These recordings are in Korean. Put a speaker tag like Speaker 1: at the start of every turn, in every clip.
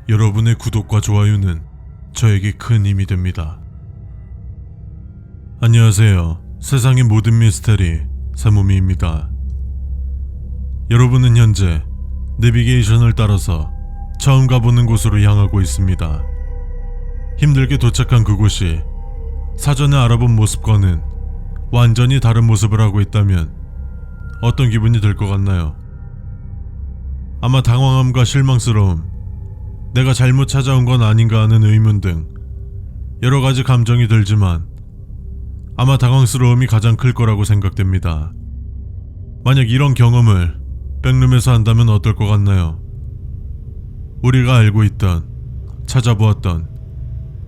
Speaker 1: 여러분의 구독과 좋아요는 저에게 큰 힘이 됩니다. 안녕하세요. 세상의 모든 미스테리 세무미입니다. 여러분은 현재 내비게이션을 따라서 처음 가보는 곳으로 향하고 있습니다. 힘들게 도착한 그곳이 사전에 알아본 모습과는 완전히 다른 모습을 하고 있다면 어떤 기분이 들 것 같나요? 아마 당황함과 실망스러움, 내가 잘못 찾아온 건 아닌가 하는 의문 등 여러가지 감정이 들지만 아마 당황스러움이 가장 클 거라고 생각됩니다. 만약 이런 경험을 백룸에서 한다면 어떨 것 같나요? 우리가 알고 있던, 찾아보았던,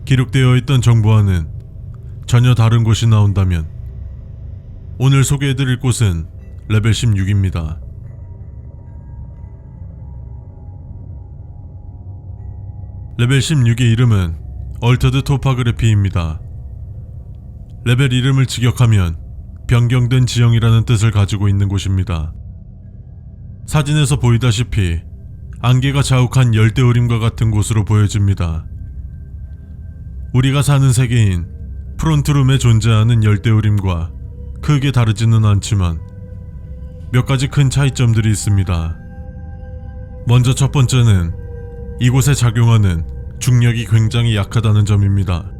Speaker 1: 기록되어 있던 정보와는 전혀 다른 곳이 나온다면 오늘 소개해드릴 곳은 레벨 16입니다. 레벨 16의 이름은 얼터드 토파그래피입니다. 레벨 이름을 직역하면 변경된 지형이라는 뜻을 가지고 있는 곳입니다. 사진에서 보이다시피 안개가 자욱한 열대우림과 같은 곳으로 보여집니다. 우리가 사는 세계인 프론트룸에 존재하는 열대우림과 크게 다르지는 않지만 몇 가지 큰 차이점들이 있습니다. 먼저 첫 번째는 이곳에 작용하는 중력이 굉장히 약하다는 점입니다.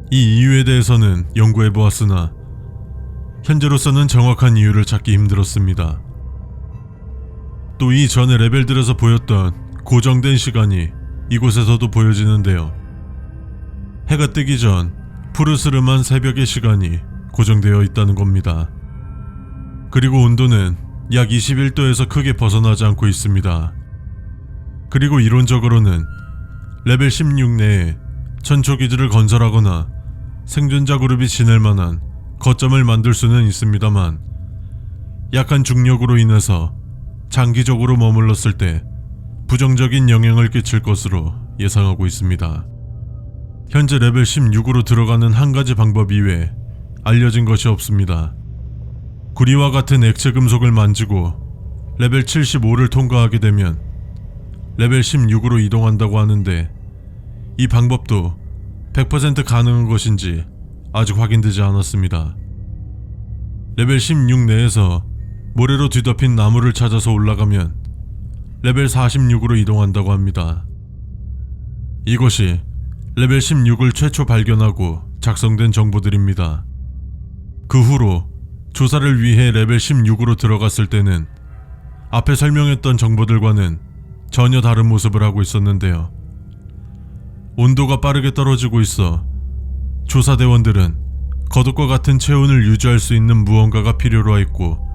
Speaker 1: 이 이유에 대해서는 연구해 보았으나 현재로서는 정확한 이유를 찾기 힘들었습니다. 또 이전에 레벨들에서 보였던 고정된 시간이 이곳에서도 보여지는데요. 해가 뜨기 전 푸르스름한 새벽의 시간이 고정되어 있다는 겁니다. 그리고 온도는 약 21도에서 크게 벗어나지 않고 있습니다. 그리고 이론적으로는 레벨 16 내에 천초기지를 건설하거나 생존자 그룹이 지낼 만한 거점을 만들 수는 있습니다만 약한 중력으로 인해서 장기적으로 머물렀을 때 부정적인 영향을 끼칠 것으로 예상하고 있습니다. 현재 레벨 16으로 들어가는 한 가지 방법 이외에 알려진 것이 없습니다. 구리와 같은 액체 금속을 만지고 레벨 75를 통과하게 되면 레벨 16으로 이동한다고 하는데 이 방법도 100% 가능한 것인지 아직 확인되지 않았습니다. 레벨 16 내에서 모래로 뒤덮인 나무를 찾아서 올라가면 레벨 46으로 이동한다고 합니다. 이것이 레벨 16을 최초 발견하고 작성된 정보들입니다. 그 후로 조사를 위해 레벨 16으로 들어갔을 때는 앞에 설명했던 정보들과는 전혀 다른 모습을 하고 있었는데요. 온도가 빠르게 떨어지고 있어 조사대원들은 거듭과 같은 체온을 유지할 수 있는 무언가가 필요로 했고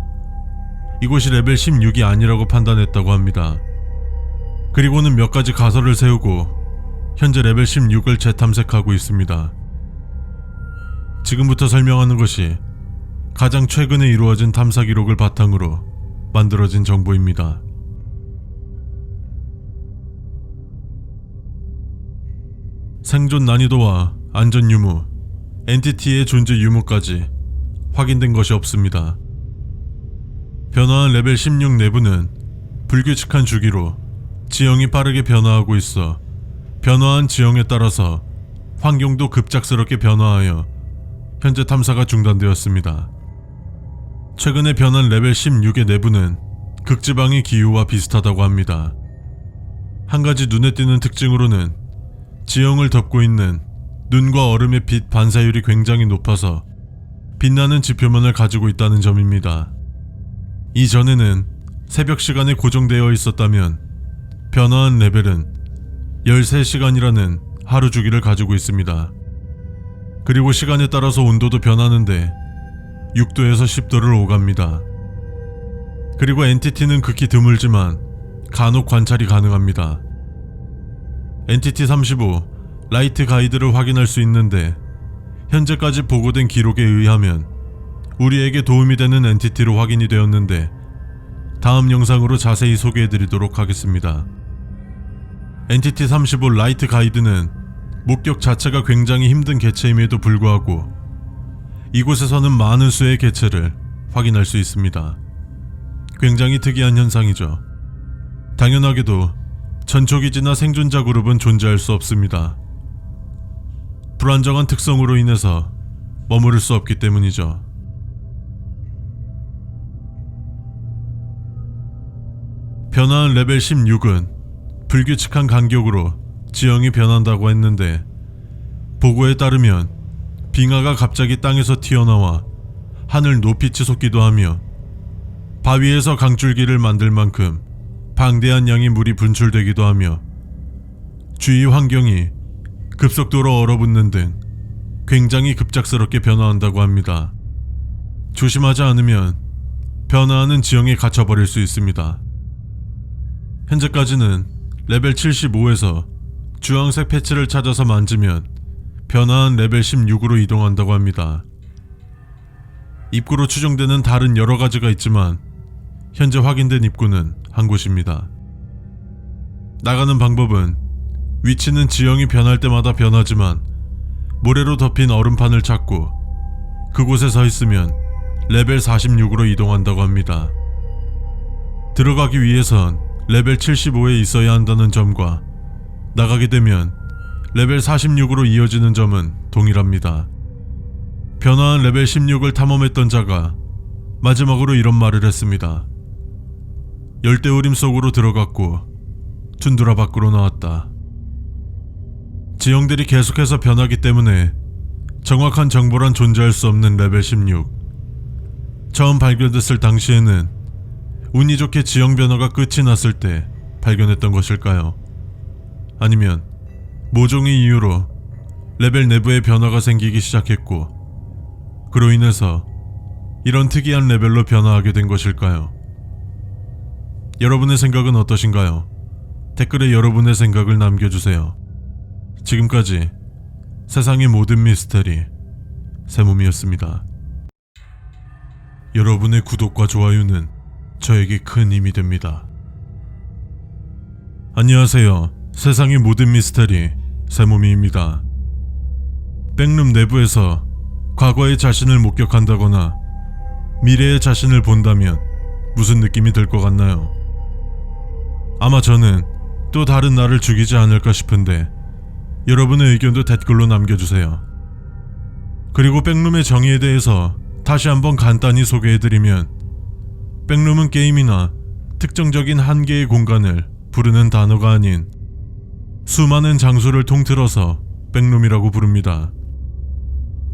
Speaker 1: 이곳이 레벨 16이 아니라고 판단했다고 합니다. 그리고는 몇 가지 가설을 세우고 현재 레벨 16을 재탐색하고 있습니다. 지금부터 설명하는 것이 가장 최근에 이루어진 탐사 기록을 바탕으로 만들어진 정보입니다. 생존 난이도와 안전 유무, 엔티티의 존재 유무까지 확인된 것이 없습니다. 변화한 레벨 16 내부는 불규칙한 주기로 지형이 빠르게 변화하고 있어 변화한 지형에 따라서 환경도 급작스럽게 변화하여 현재 탐사가 중단되었습니다. 최근에 변한 레벨 16의 내부는 극지방의 기후와 비슷하다고 합니다. 한 가지 눈에 띄는 특징으로는 지형을 덮고 있는 눈과 얼음의 빛 반사율이 굉장히 높아서 빛나는 지표면을 가지고 있다는 점입니다. 이전에는 새벽 시간에 고정되어 있었다면 변화한 레벨은 13시간이라는 하루 주기를 가지고 있습니다. 그리고 시간에 따라서 온도도 변하는데 6도에서 10도를 오갑니다. 그리고 엔티티는 극히 드물지만 간혹 관찰이 가능합니다. 엔티티 35 라이트 가이드를 확인할 수 있는데 현재까지 보고된 기록에 의하면 우리에게 도움이 되는 엔티티로 확인이 되었는데 다음 영상으로 자세히 소개해드리도록 하겠습니다. 엔티티 35 라이트 가이드는 목격 자체가 굉장히 힘든 개체임에도 불구하고 이곳에서는 많은 수의 개체를 확인할 수 있습니다. 굉장히 특이한 현상이죠. 당연하게도 전초기지나 생존자 그룹은 존재할 수 없습니다. 불안정한 특성으로 인해서 머무를 수 없기 때문이죠. 변화한 레벨 16은 불규칙한 간격으로 지형이 변한다고 했는데, 보고에 따르면 빙하가 갑자기 땅에서 튀어나와 하늘 높이 치솟기도 하며 바위에서 강줄기를 만들 만큼 방대한 양의 물이 분출되기도 하며 주위 환경이 급속도로 얼어붙는 등 굉장히 급작스럽게 변화한다고 합니다. 조심하지 않으면 변화하는 지형에 갇혀버릴 수 있습니다. 현재까지는 레벨 75에서 주황색 패치를 찾아서 만지면 변화한 레벨 16으로 이동한다고 합니다. 입구로 추정되는 다른 여러 가지가 있지만 현재 확인된 입구는 한 곳입니다. 나가는 방법은 위치는 지형이 변할 때마다 변하지만 모래로 덮인 얼음판을 찾고 그곳에 서 있으면 레벨 46으로 이동한다고 합니다. 들어가기 위해선 레벨 75에 있어야 한다는 점과 나가게 되면 레벨 46으로 이어지는 점은 동일합니다. 변화한 레벨 16을 탐험했던 자가 마지막으로 이런 말을 했습니다. 열대우림 속으로 들어갔고 툰드라 밖으로 나왔다. 지형들이 계속해서 변하기 때문에 정확한 정보란 존재할 수 없는 레벨 16. 처음 발견됐을 당시에는 운이 좋게 지형 변화가 끝이 났을 때 발견했던 것일까요? 아니면 모종의 이유로 레벨 내부에 변화가 생기기 시작했고 그로 인해서 이런 특이한 레벨로 변화하게 된 것일까요? 여러분의 생각은 어떠신가요? 댓글에 여러분의 생각을 남겨주세요. 지금까지 세상의 모든 미스터리 세몸이었습니다. 여러분의 구독과 좋아요는 저에게 큰 힘이 됩니다. 안녕하세요. 세상의 모든 미스터리 세몸이입니다. 백룸 내부에서 과거의 자신을 목격한다거나 미래의 자신을 본다면 무슨 느낌이 들 것 같나요? 아마 저는 또 다른 나를 죽이지 않을까 싶은데 여러분의 의견도 댓글로 남겨주세요. 그리고 백룸의 정의에 대해서 다시 한번 간단히 소개해드리면, 백룸은 게임이나 특정적인 한 개의 공간을 부르는 단어가 아닌 수많은 장소를 통틀어서 백룸이라고 부릅니다.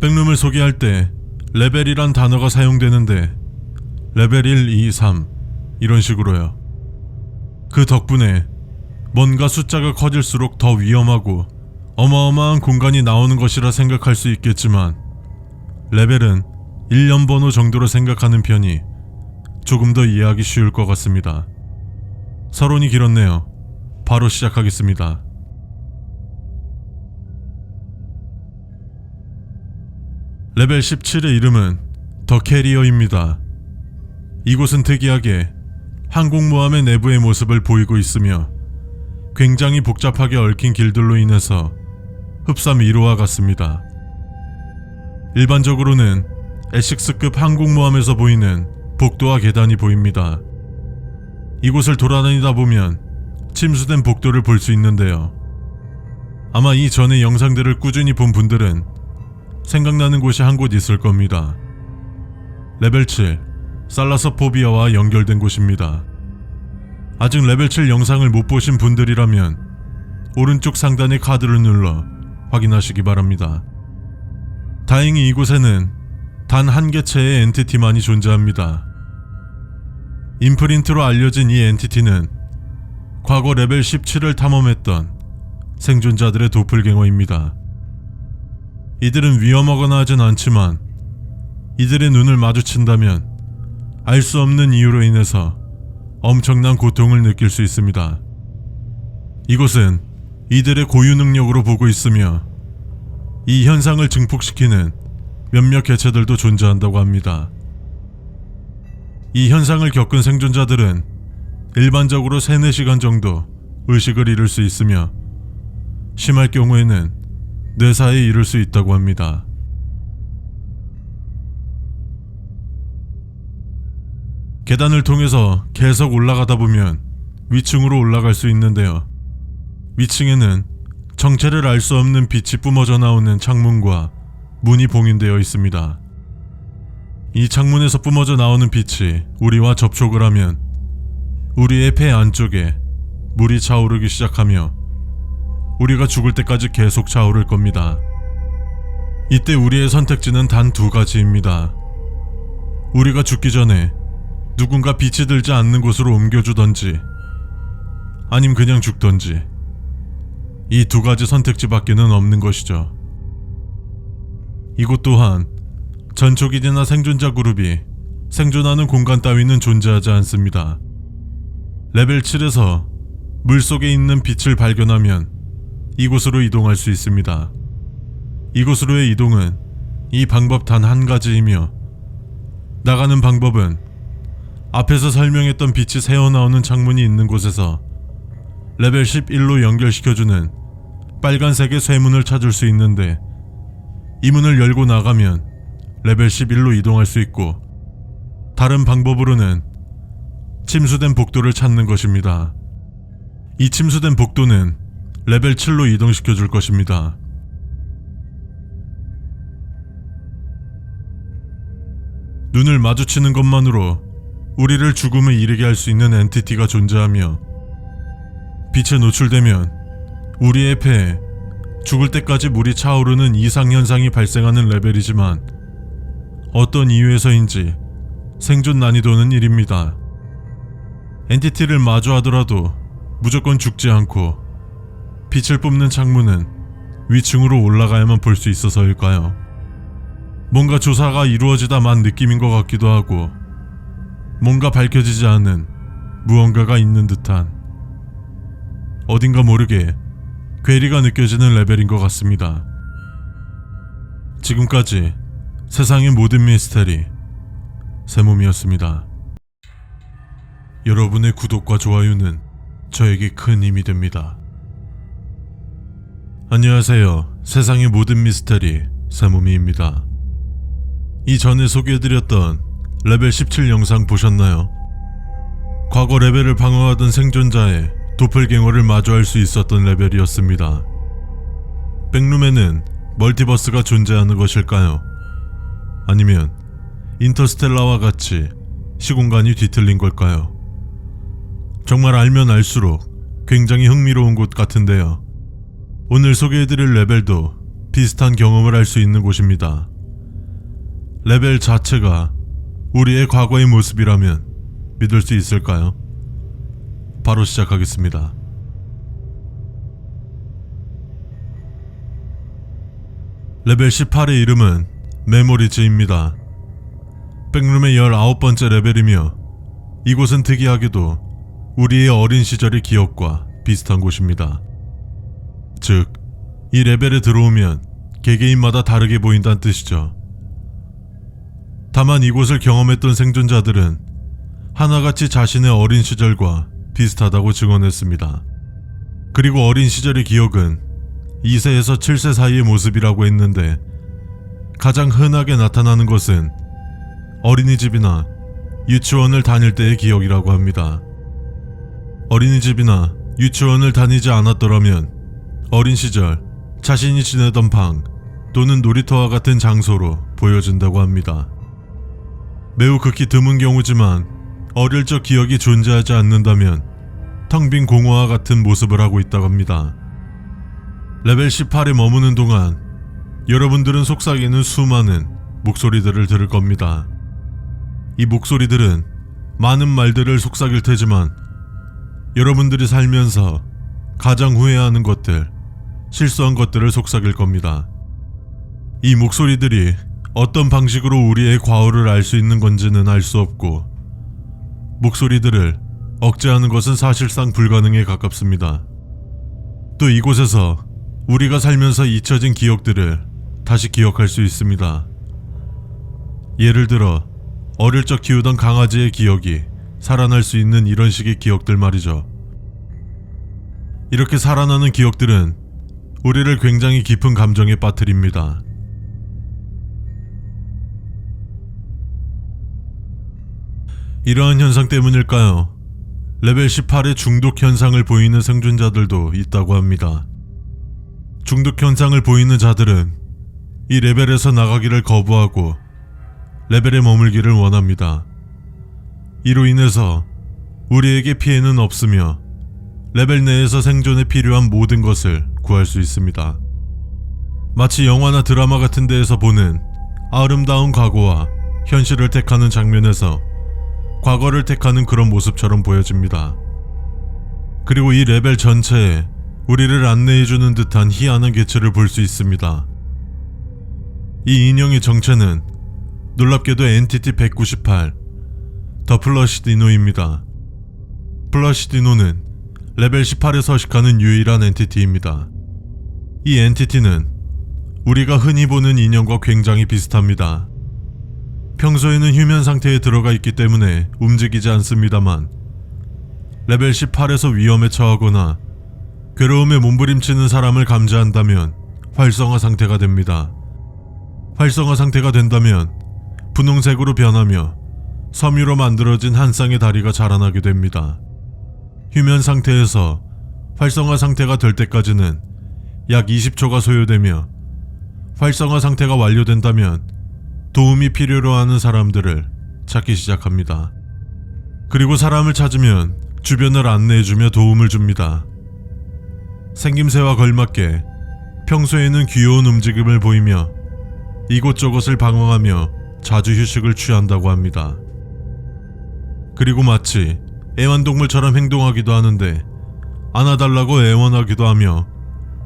Speaker 1: 백룸을 소개할 때 레벨이란 단어가 사용되는데 레벨 1, 2, 3 이런 식으로요. 그 덕분에 뭔가 숫자가 커질수록 더 위험하고 어마어마한 공간이 나오는 것이라 생각할 수 있겠지만, 레벨은 일련 번호 정도로 생각하는 편이 조금 더 이해하기 쉬울 것 같습니다. 서론이 길었네요. 바로 시작하겠습니다. 레벨 17의 이름은 더 캐리어입니다. 이곳은 특이하게 항공모함의 내부의 모습을 보이고 있으며 굉장히 복잡하게 얽힌 길들로 인해서 흡사 미로와 같습니다. 일반적으로는 에식스급 항공모함에서 보이는 복도와 계단이 보입니다. 이곳을 돌아다니다 보면 침수된 복도를 볼 수 있는데요. 아마 이전의 영상들을 꾸준히 본 분들은 생각나는 곳이 한 곳 있을 겁니다. 레벨 7 살라서포비아와 연결된 곳입니다. 아직 레벨 7 영상을 못 보신 분들이라면 오른쪽 상단의 카드를 눌러 확인하시기 바랍니다. 다행히 이곳에는 단 한 개체의 엔티티만이 존재합니다. 임프린트로 알려진 이 엔티티는 과거 레벨 17을 탐험했던 생존자들의 도플갱어입니다. 이들은 위험하거나 하진 않지만 이들의 눈을 마주친다면 알 수 없는 이유로 인해서 엄청난 고통을 느낄 수 있습니다. 이곳은 이들의 고유 능력으로 보고 있으며 이 현상을 증폭시키는 몇몇 개체들도 존재한다고 합니다. 이 현상을 겪은 생존자들은 일반적으로 3-4시간 정도 의식을 잃을 수 있으며 심할 경우에는 뇌사에 이를 수 있다고 합니다. 계단을 통해서 계속 올라가다 보면 위층으로 올라갈 수 있는데요. 위층에는 정체를 알 수 없는 빛이 뿜어져 나오는 창문과 문이 봉인되어 있습니다. 이 창문에서 뿜어져 나오는 빛이 우리와 접촉을 하면 우리의 폐 안쪽에 물이 차오르기 시작하며 우리가 죽을 때까지 계속 차오를 겁니다. 이때 우리의 선택지는 단 두 가지입니다. 우리가 죽기 전에 누군가 빛이 들지 않는 곳으로 옮겨주던지 아님 그냥 죽던지, 이 두 가지 선택지밖에는 없는 것이죠. 이곳 또한 전초기지나 생존자 그룹이 생존하는 공간 따위는 존재하지 않습니다. 레벨 7에서 물속에 있는 빛을 발견하면 이곳으로 이동할 수 있습니다. 이곳으로의 이동은 이 방법 단 한 가지이며, 나가는 방법은 앞에서 설명했던 빛이 새어나오는 창문이 있는 곳에서 레벨 11로 연결시켜주는 빨간색의 쇠문을 찾을 수 있는데, 이 문을 열고 나가면 레벨 11로 이동할 수 있고, 다른 방법으로는 침수된 복도를 찾는 것입니다. 이 침수된 복도는 레벨 7로 이동시켜 줄 것입니다. 눈을 마주치는 것만으로 우리를 죽음에 이르게 할 수 있는 엔티티가 존재하며, 빛에 노출되면 우리의 폐에 죽을 때까지 물이 차오르는 이상현상이 발생하는 레벨이지만, 어떤 이유에서인지 생존 난이도는 1입니다. 엔티티를 마주하더라도 무조건 죽지 않고 빛을 뿜는 창문은 위층으로 올라가야만 볼 수 있어서일까요? 뭔가 조사가 이루어지다 만 느낌인 것 같기도 하고, 뭔가 밝혀지지 않은 무언가가 있는 듯한, 어딘가 모르게 괴리가 느껴지는 레벨인 것 같습니다. 지금까지 세상의 모든 미스테리 세몸이었습니다. 여러분의 구독과 좋아요는 저에게 큰 힘이 됩니다. 안녕하세요. 세상의 모든 미스테리 세몸이입니다. 이전에 소개해드렸던 레벨 17 영상 보셨나요? 과거 레벨을 방어하던 생존자의 도플갱어를 마주할 수 있었던 레벨이었습니다. 백룸에는 멀티버스가 존재하는 것일까요? 아니면 인터스텔라와 같이 시공간이 뒤틀린 걸까요? 정말 알면 알수록 굉장히 흥미로운 곳 같은데요. 오늘 소개해드릴 레벨도 비슷한 경험을 할 수 있는 곳입니다. 레벨 자체가 우리의 과거의 모습이라면 믿을 수 있을까요? 바로 시작하겠습니다. 레벨 18의 이름은 메모리즈입니다. 백룸의 19번째 레벨이며, 이곳은 특이하게도 우리의 어린 시절의 기억과 비슷한 곳입니다. 즉, 이 레벨에 들어오면 개개인마다 다르게 보인다는 뜻이죠. 다만 이곳을 경험했던 생존자들은 하나같이 자신의 어린 시절과 비슷하다고 증언했습니다. 그리고 어린 시절의 기억은 2세에서 7세 사이의 모습이라고 했는데, 가장 흔하게 나타나는 것은 어린이집이나 유치원을 다닐 때의 기억이라고 합니다. 어린이집이나 유치원을 다니지 않았더라면 어린 시절 자신이 지내던 방 또는 놀이터와 같은 장소로 보여진다고 합니다. 매우 극히 드문 경우지만 어릴 적 기억이 존재하지 않는다면 텅 빈 공허와 같은 모습을 하고 있다고 합니다. 레벨 18에 머무는 동안 여러분들은 속삭이는 수많은 목소리들을 들을 겁니다. 이 목소리들은 많은 말들을 속삭일 테지만, 여러분들이 살면서 가장 후회하는 것들, 실수한 것들을 속삭일 겁니다. 이 목소리들이 어떤 방식으로 우리의 과오를 알 수 있는 건지는 알 수 없고, 목소리들을 억제하는 것은 사실상 불가능에 가깝습니다. 또 이곳에서 우리가 살면서 잊혀진 기억들을 다시 기억할 수 있습니다. 예를 들어 어릴 적 키우던 강아지의 기억이 살아날 수 있는 이런 식의 기억들 말이죠. 이렇게 살아나는 기억들은 우리를 굉장히 깊은 감정에 빠뜨립니다. 이러한 현상 때문일까요? 레벨 18의 중독 현상을 보이는 생존자들도 있다고 합니다. 중독 현상을 보이는 자들은 이 레벨에서 나가기를 거부하고 레벨에 머물기를 원합니다. 이로 인해서 우리에게 피해는 없으며 레벨 내에서 생존에 필요한 모든 것을 구할 수 있습니다. 마치 영화나 드라마 같은 데에서 보는 아름다운 과거와 현실을 택하는 장면에서 과거를 택하는 그런 모습처럼 보여집니다. 그리고 이 레벨 전체에 우리를 안내해주는 듯한 희한한 개체를 볼 수 있습니다. 이 인형의 정체는 놀랍게도 엔티티 198, 더 플러시 디노입니다. 플러시 디노는 레벨 18에 서식하는 유일한 엔티티입니다. 이 엔티티는 우리가 흔히 보는 인형과 굉장히 비슷합니다. 평소에는 휴면 상태에 들어가 있기 때문에 움직이지 않습니다만 레벨 18에서 위험에 처하거나 괴로움에 몸부림치는 사람을 감지한다면 활성화 상태가 됩니다. 활성화 상태가 된다면 분홍색으로 변하며 섬유로 만들어진 한 쌍의 다리가 자라나게 됩니다. 휴면 상태에서 활성화 상태가 될 때까지는 약 20초가 소요되며 활성화 상태가 완료된다면 도움이 필요로 하는 사람들을 찾기 시작합니다. 그리고 사람을 찾으면 주변을 안내해주며 도움을 줍니다. 생김새와 걸맞게 평소에는 귀여운 움직임을 보이며 이곳저곳을 방황하며 자주 휴식을 취한다고 합니다. 그리고 마치 애완동물처럼 행동하기도 하는데 안아달라고 애원하기도 하며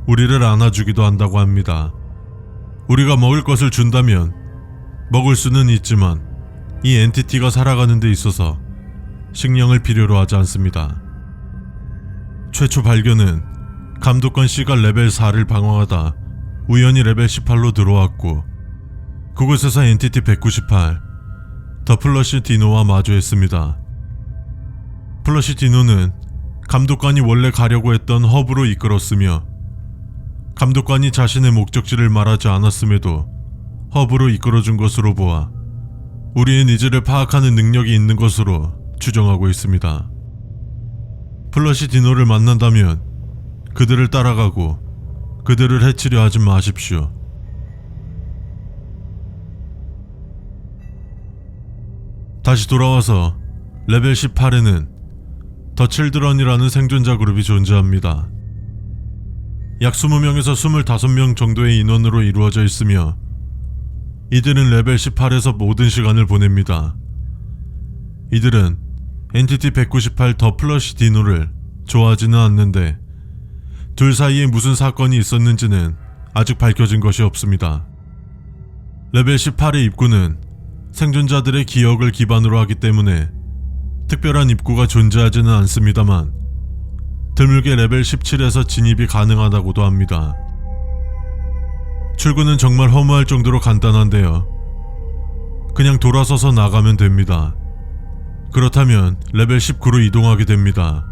Speaker 1: 우리를 안아주기도 한다고 합니다. 우리가 먹을 것을 준다면 먹을 수는 있지만 이 엔티티가 살아가는 데 있어서 식량을 필요로 하지 않습니다. 최초 발견은 감독관 C가 레벨 4를 방황하다 우연히 레벨 18로 들어왔고 그곳에서 엔티티 198, 더 플러시 디노와 마주했습니다. 플러시 디노는 감독관이 원래 가려고 했던 허브로 이끌었으며 감독관이 자신의 목적지를 말하지 않았음에도 허브로 이끌어준 것으로 보아 우리의 니즈를 파악하는 능력이 있는 것으로 추정하고 있습니다. 플러시 디노를 만난다면 그들을 따라가고 그들을 해치려 하지 마십시오. 다시 돌아와서 레벨 18에는 더 칠드런이라는 생존자 그룹이 존재합니다. 약 20명에서 25명 정도의 인원으로 이루어져 있으며 이들은 레벨 18에서 모든 시간을 보냅니다. 이들은 엔티티 198 더 플러시 디노를 좋아하지는 않는데 둘 사이에 무슨 사건이 있었는지는 아직 밝혀진 것이 없습니다. 레벨 18의 입구는 생존자들의 기억을 기반으로 하기 때문에 특별한 입구가 존재하지는 않습니다만 드물게 레벨 17에서 진입이 가능하다고도 합니다. 출구는 정말 허무할 정도로 간단한데요. 그냥 돌아서서 나가면 됩니다. 그렇다면 레벨 19로 이동하게 됩니다.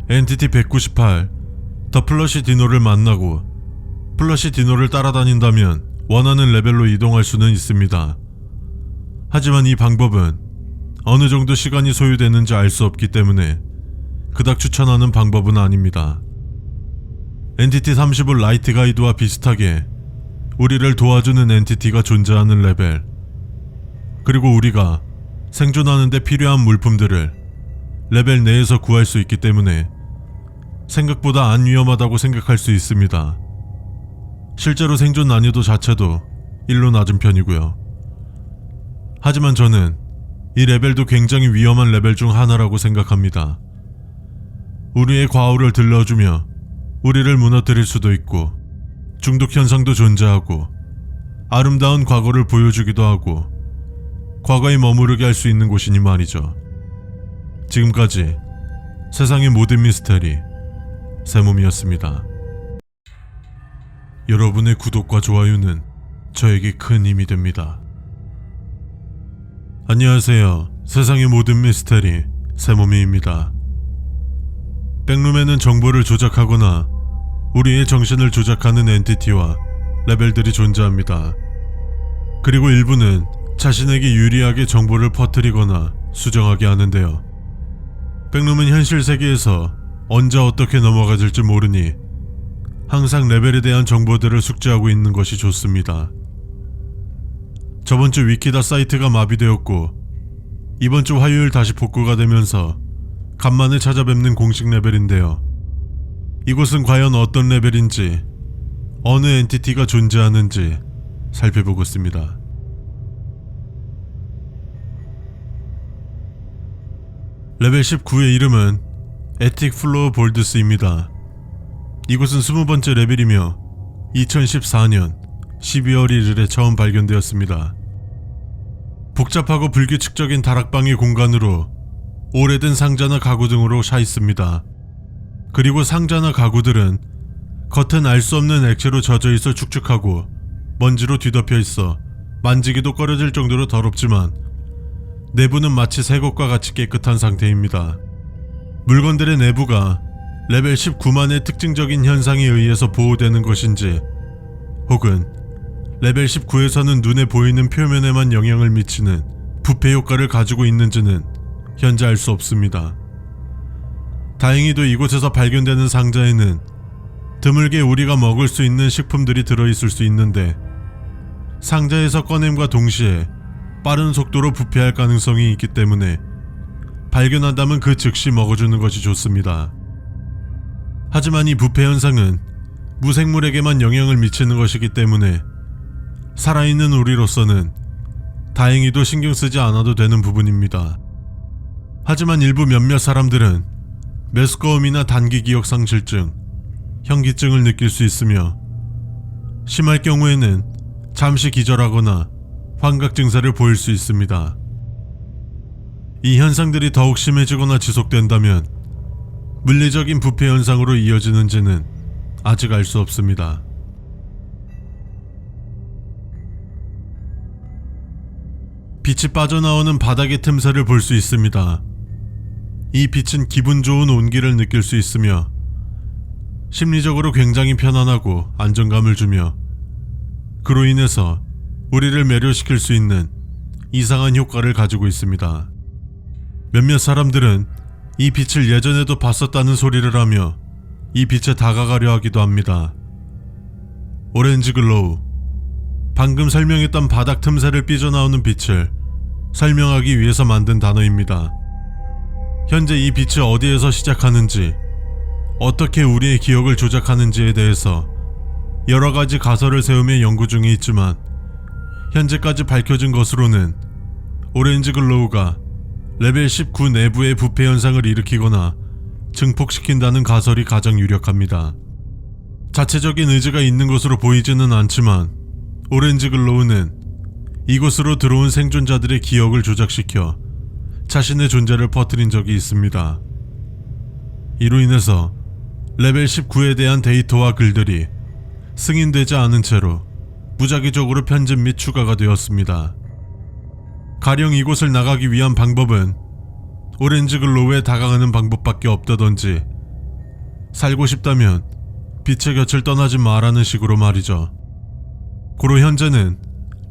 Speaker 1: 엔티티 198, 더 플러시 디노를 만나고 플러시 디노를 따라다닌다면 원하는 레벨로 이동할 수는 있습니다. 하지만 이 방법은 어느 정도 시간이 소요되는지 알 수 없기 때문에 그닥 추천하는 방법은 아닙니다. 엔티티 30을 라이트 가이드와 비슷하게 우리를 도와주는 엔티티가 존재하는 레벨, 그리고 우리가 생존하는 데 필요한 물품들을 레벨 내에서 구할 수 있기 때문에 생각보다 안 위험하다고 생각할 수 있습니다. 실제로 생존 난이도 자체도 1로 낮은 편이고요. 하지만 저는 이 레벨도 굉장히 위험한 레벨 중 하나라고 생각합니다. 우리의 과오를 들러주며 우리를 무너뜨릴 수도 있고 중독 현상도 존재하고 아름다운 과거를 보여주기도 하고 과거에 머무르게 할 수 있는 곳이니 말이죠. 지금까지 세상의 모든 미스테리 세몸이었습니다. 여러분의 구독과 좋아요는 저에게 큰 힘이 됩니다. 안녕하세요. 세상의 모든 미스테리 세몸이입니다. 백룸에는 정보를 조작하거나 우리의 정신을 조작하는 엔티티와 레벨들이 존재합니다. 그리고 일부는 자신에게 유리하게 정보를 퍼뜨리거나 수정하게 하는데요. 백룸은 현실 세계에서 언제 어떻게 넘어가 질지 모르니 항상 레벨에 대한 정보들을 숙지하고 있는 것이 좋습니다. 저번주 위키다 사이트가 마비되었고 이번주 화요일 다시 복구가 되면서 간만에 찾아뵙는 공식 레벨인데요. 이곳은 과연 어떤 레벨인지, 어느 엔티티가 존재하는지 살펴보겠습니다. 레벨 19의 이름은 에틱 플로어 볼드스입니다. 이곳은 20번째 레벨이며 2014년 12월 1일에 처음 발견되었습니다. 복잡하고 불규칙적인 다락방의 공간으로 오래된 상자나 가구 등으로 차 있습니다. 그리고 상자나 가구들은 겉은 알 수 없는 액체로 젖어 있어 축축하고 먼지로 뒤덮여 있어 만지기도 꺼려질 정도로 더럽지만 내부는 마치 새 것과 같이 깨끗한 상태입니다. 물건들의 내부가 레벨 19만의 특징적인 현상에 의해서 보호되는 것인지, 혹은 레벨 19에서는 눈에 보이는 표면에만 영향을 미치는 부패 효과를 가지고 있는지는 현재 알 수 없습니다. 다행히도 이곳에서 발견되는 상자에는 드물게 우리가 먹을 수 있는 식품들이 들어있을 수 있는데, 상자에서 꺼냄과 동시에 빠른 속도로 부패할 가능성이 있기 때문에 발견한다면 그 즉시 먹어주는 것이 좋습니다. 하지만 이 부패 현상은 무생물에게만 영향을 미치는 것이기 때문에 살아있는 우리로서는 다행히도 신경 쓰지 않아도 되는 부분입니다. 하지만 일부 몇몇 사람들은 메스꺼움이나 단기 기억 상실증, 현기증을 느낄 수 있으며 심할 경우에는 잠시 기절하거나 환각 증세를 보일 수 있습니다. 이 현상들이 더욱 심해지거나 지속된다면 물리적인 부패 현상으로 이어지는지는 아직 알 수 없습니다. 빛이 빠져나오는 바닥의 틈새를 볼 수 있습니다. 이 빛은 기분 좋은 온기를 느낄 수 있으며 심리적으로 굉장히 편안하고 안정감을 주며 그로 인해서 우리를 매료시킬 수 있는 이상한 효과를 가지고 있습니다. 몇몇 사람들은 이 빛을 예전에도 봤었다는 소리를 하며 이 빛에 다가가려 하기도 합니다. 오렌지 글로우, 방금 설명했던 바닥 틈새를 삐져나오는 빛을 설명하기 위해서 만든 단어입니다. 현재 이 빛이 어디에서 시작하는지, 어떻게 우리의 기억을 조작하는지에 대해서 여러가지 가설을 세우며 연구 중에 있지만 현재까지 밝혀진 것으로는 오렌지 글로우가 레벨 19 내부의 부패 현상을 일으키거나 증폭시킨다는 가설이 가장 유력합니다. 자체적인 의지가 있는 것으로 보이지는 않지만 오렌지 글로우는 이곳으로 들어온 생존자들의 기억을 조작시켜 자신의 존재를 퍼뜨린 적이 있습니다. 이로 인해서 레벨 19에 대한 데이터와 글들이 승인되지 않은 채로 무작위적으로 편집 및 추가가 되었습니다. 가령 이곳을 나가기 위한 방법은 오렌지 글로우에 다가가는 방법밖에 없다던지, 살고 싶다면 빛의 곁을 떠나지 마라는 식으로 말이죠. 고로 현재는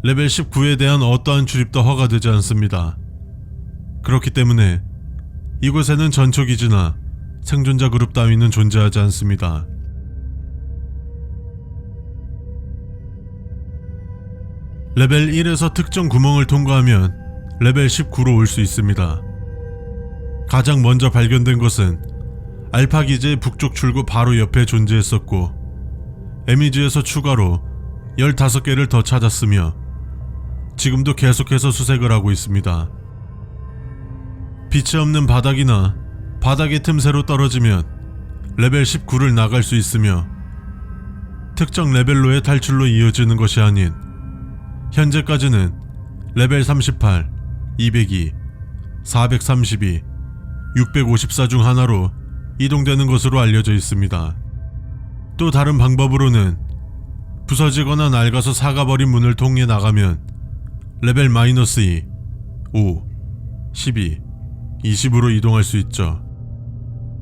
Speaker 1: 레벨 19에 대한 어떠한 출입도 허가되지 않습니다. 그렇기 때문에 이곳에는 전초기지나 생존자 그룹 따위는 존재하지 않습니다. 레벨 1에서 특정 구멍을 통과하면 레벨 19로 올 수 있습니다. 가장 먼저 발견된 것은 알파 기지의 북쪽 출구 바로 옆에 존재했었고 에미지에서 추가로 15개를 더 찾았으며 지금도 계속해서 수색을 하고 있습니다. 빛이 없는 바닥이나 바닥의 틈새로 떨어지면 레벨 19를 나갈 수 있으며 특정 레벨로의 탈출로 이어지는 것이 아닌 현재까지는 레벨 38, 202, 432, 654 중 하나로 이동되는 것으로 알려져 있습니다. 또 다른 방법으로는 부서지거나 낡아서 사가버린 문을 통해 나가면 레벨 -2, 5, 12, 20으로 이동할 수 있죠.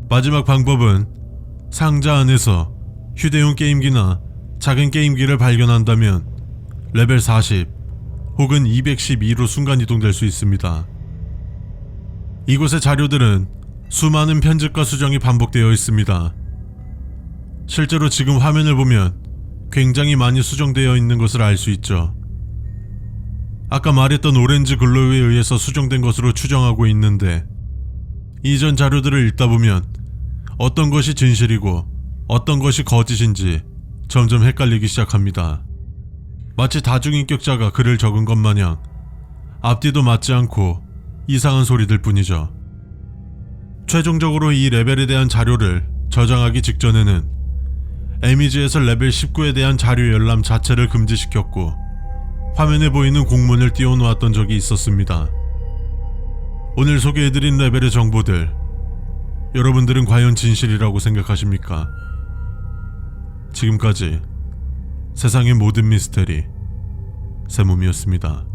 Speaker 1: 마지막 방법은 상자 안에서 휴대용 게임기나 작은 게임기를 발견한다면 레벨 40 혹은 212로 순간 이동될 수 있습니다. 이곳의 자료들은 수많은 편집과 수정이 반복되어 있습니다. 실제로 지금 화면을 보면 굉장히 많이 수정되어 있는 것을 알 수 있죠. 아까 말했던 오렌지 글로우에 의해서 수정된 것으로 추정하고 있는데, 이전 자료들을 읽다 보면 어떤 것이 진실이고 어떤 것이 거짓인지 점점 헷갈리기 시작합니다. 마치 다중인격자가 글을 적은 것 마냥 앞뒤도 맞지 않고 이상한 소리들 뿐이죠. 최종적으로 이 레벨에 대한 자료를 저장하기 직전에는 에미지에서 레벨 19에 대한 자료 열람 자체를 금지시켰고 화면에 보이는 공문을 띄워놓았던 적이 있었습니다. 오늘 소개해드린 레벨의 정보들, 여러분들은 과연 진실이라고 생각하십니까? 지금까지 세상의 모든 미스테리 세몸이었습니다.